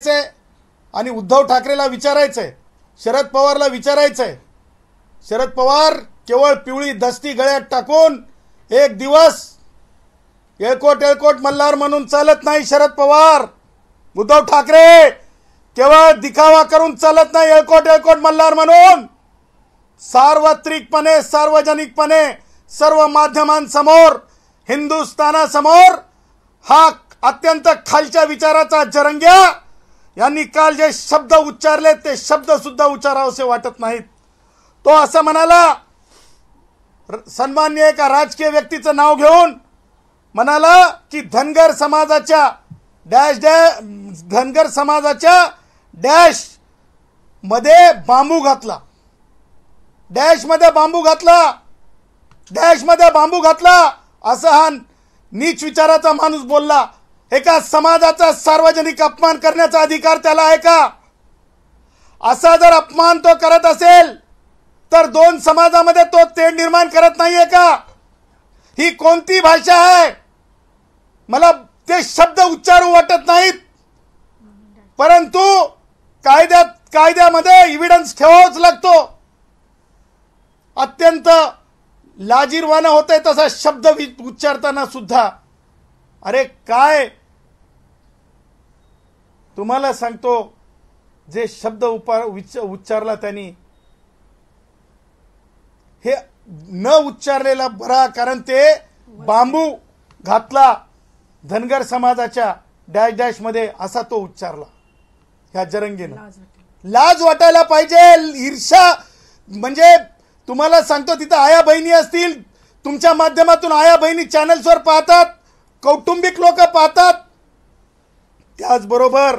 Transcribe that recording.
आणि उद्धव ठाकरेला विचारायचंय, शरद पवारला विचारायचंय। शरद पवार केवळ पिवळी दस्ती गळ्यात टाकून एक दिवस येळकोट मल्हार म्हणून चालत नाही। शरद पवार, उद्धव ठाकरे केवळ दिखावा करून चालत नाही येळकोट मल्हार म्हणून। सार्वत्रिकपणे सार्वजनिकपणे सर्व माध्यमांसमोर हिंदुस्थानासमोर हा अत्यंत खालच्या विचाराचा जरंग्या यांनी काल जे शब्द उच्चारले ते शब्द सुद्धा उच्चारावेसे वाटत नाहीत। तो असं म्हणाला, सन्माननीय एका राजकीय व्यक्तीचं नाव घेऊन म्हणाला की धनगर समाजाच्या डॅश मध्ये बांबू घातला, डॅश मध्ये बांबू घातला असं हा नीच विचाराचा माणूस बोलला। एका समाजाचा सार्वजनिक अपमान करण्याचा अधिकार त्याला आहे का? असा जर अपमान तो करत असेल तर दोन समाजामध्ये तो तेढ निर्माण करत नाहीये का? ही कोणती भाषा आहे? मला ते शब्द उच्चारू वाटत नाहीत, परंतु कायद्यामध्ये एव्हिडन्स ठेवावाच लागतो। अत्यंत लाजिरवाणं होतंय तसा शब्द उच्चारताना सुद्धा। अरे काय तुम्हाला सांगतो, जे शब्द उच्चारला त्यांनी हे न उच्चारलेला बरा, कारण ते बांबू घातला धनगर समाजाच्या डॅश डॅश मध्ये असा तो उच्चारला। ह्या जरंगीनं लाज वाटायला पाहिजे। ईर्ष्या म्हणजे तुम्हाला सांगतो, तिथं आया बहिणी असतील, तुमच्या माध्यमातून आया बहिणी चॅनल्सवर पाहतात, कौटुंबिक लोक पाहतात, त्याचबरोबर